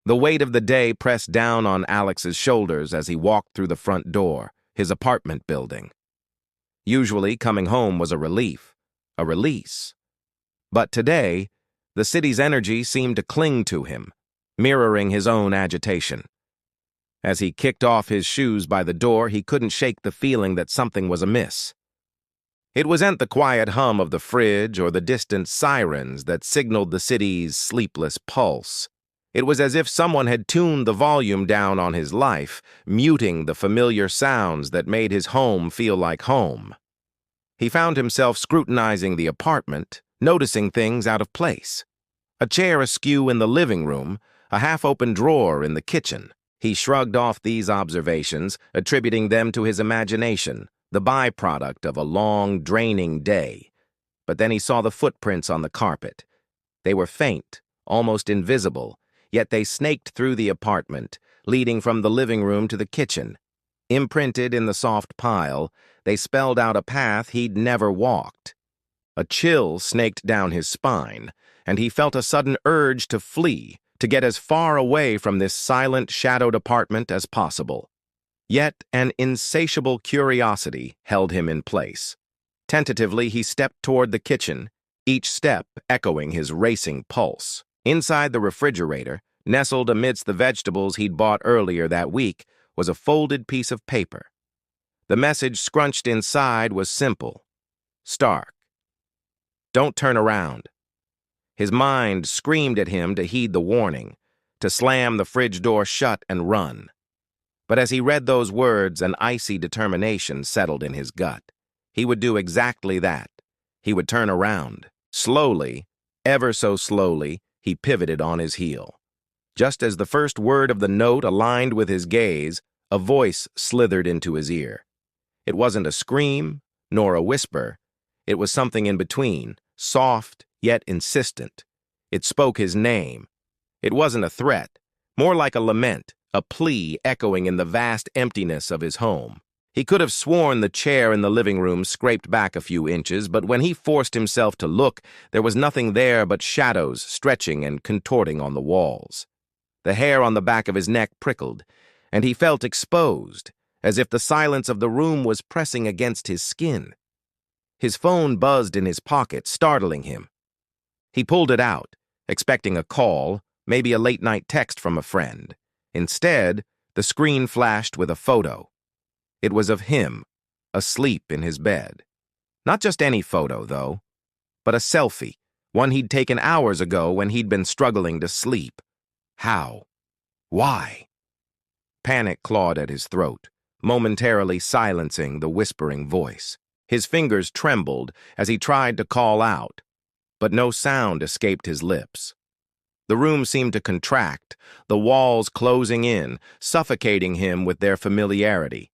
The weight of the day pressed down on Alex's shoulders as he walked through the front door, his apartment building. Usually, coming home was a relief, a release. But today, the city's energy seemed to cling to him, mirroring his own agitation. As he kicked off his shoes by the door, he couldn't shake the feeling that something was amiss. It wasn't the quiet hum of the fridge or the distant sirens that signaled the city's sleepless pulse. It was as if someone had tuned the volume down on his life, muting the familiar sounds that made his home feel like home. He found himself scrutinizing the apartment, noticing things out of place. A chair askew in the living room, a half-open drawer in the kitchen. He shrugged off these observations, attributing them to his imagination, the byproduct of a long, draining day. But then he saw the footprints on the carpet. They were faint, almost invisible, yet they snaked through the apartment, leading from the living room to the kitchen. Imprinted in the soft pile, they spelled out a path he'd never walked. A chill snaked down his spine, and he felt a sudden urge to flee, to get as far away from this silent, shadowed apartment as possible. Yet an insatiable curiosity held him in place. Tentatively, he stepped toward the kitchen, each step echoing his racing pulse. Inside the refrigerator, nestled amidst the vegetables he'd bought earlier that week, was a folded piece of paper. The message scrunched inside was simple: Stark. Don't turn around. His mind screamed at him to heed the warning, to slam the fridge door shut and run. But as he read those words, an icy determination settled in his gut. He would do exactly that. He would turn around. Slowly, ever so slowly, he pivoted on his heel. Just as the first word of the note aligned with his gaze, a voice slithered into his ear. It wasn't a scream, nor a whisper. It was something in between, soft yet insistent. It spoke his name. It wasn't a threat, more like a lament, a plea echoing in the vast emptiness of his home. He could have sworn the chair in the living room scraped back a few inches, but when he forced himself to look, there was nothing there but shadows stretching and contorting on the walls. The hair on the back of his neck prickled, and he felt exposed, as if the silence of the room was pressing against his skin. His phone buzzed in his pocket, startling him. He pulled it out, expecting a call, maybe a late-night text from a friend. Instead, the screen flashed with a photo. It was of him, asleep in his bed. Not just any photo, though, but a selfie, one he'd taken hours ago when he'd been struggling to sleep. How? Why? Panic clawed at his throat, momentarily silencing the whispering voice. His fingers trembled as he tried to call out, but no sound escaped his lips. The room seemed to contract, the walls closing in, suffocating him with their familiarity.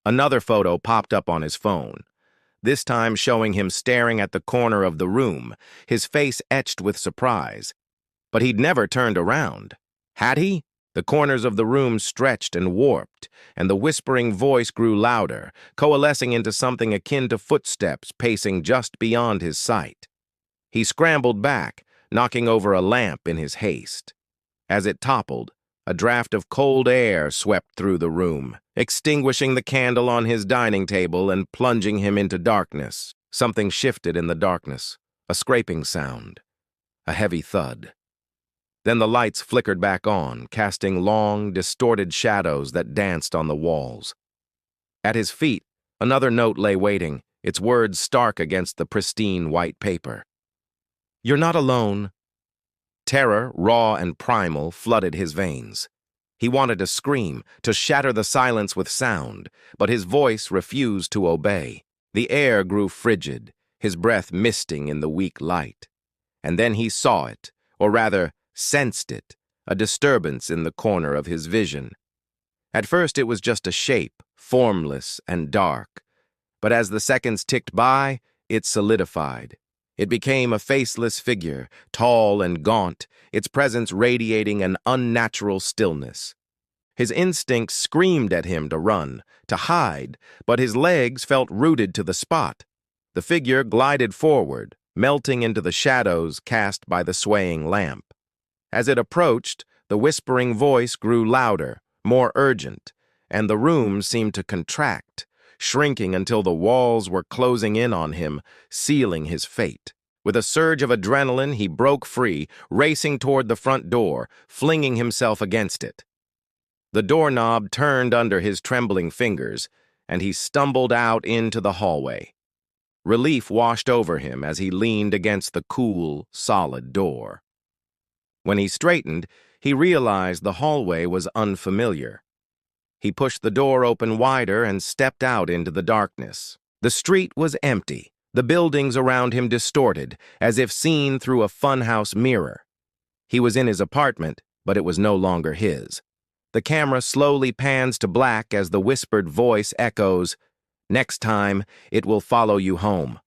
Another photo popped up on his phone, this time showing him staring at the corner of the room, his face etched with surprise. But he'd never turned around. Had he? The corners of the room stretched and warped, and the whispering voice grew louder, coalescing into something akin to footsteps pacing just beyond his sight. He scrambled back, knocking over a lamp in his haste. As it toppled, a draft of cold air swept through the room, extinguishing the candle on his dining table and plunging him into darkness. Something shifted in the darkness, a scraping sound, a heavy thud. Then the lights flickered back on, casting long, distorted shadows that danced on the walls. At his feet, another note lay waiting, its words stark against the pristine white paper. You're not alone. Terror, raw and primal, flooded his veins. He wanted to scream, to shatter the silence with sound, but his voice refused to obey. The air grew frigid, his breath misting in the weak light. And then he saw it, or rather, sensed it, a disturbance in the corner of his vision. At first it was just a shape, formless and dark, but as the seconds ticked by, it solidified. It became a faceless figure, tall and gaunt, its presence radiating an unnatural stillness. His instincts screamed at him to run, to hide, but his legs felt rooted to the spot. The figure glided forward, melting into the shadows cast by the swaying lamp. As it approached, The whispering voice grew louder, more urgent, and the room seemed to contract, shrinking until the walls were closing in on him, sealing his fate. With a surge of adrenaline, he broke free, racing toward the front door, flinging himself against it. The doorknob turned under his trembling fingers, and he stumbled out into the hallway. Relief washed over him as he leaned against the cool, solid door. When he straightened, he realized the hallway was unfamiliar. He pushed the door open wider and stepped out into the darkness. The street was empty, the buildings around him distorted, as if seen through a funhouse mirror. He was in his apartment, but it was no longer his. The camera slowly pans to black as the whispered voice echoes, "Next time, it will follow you home."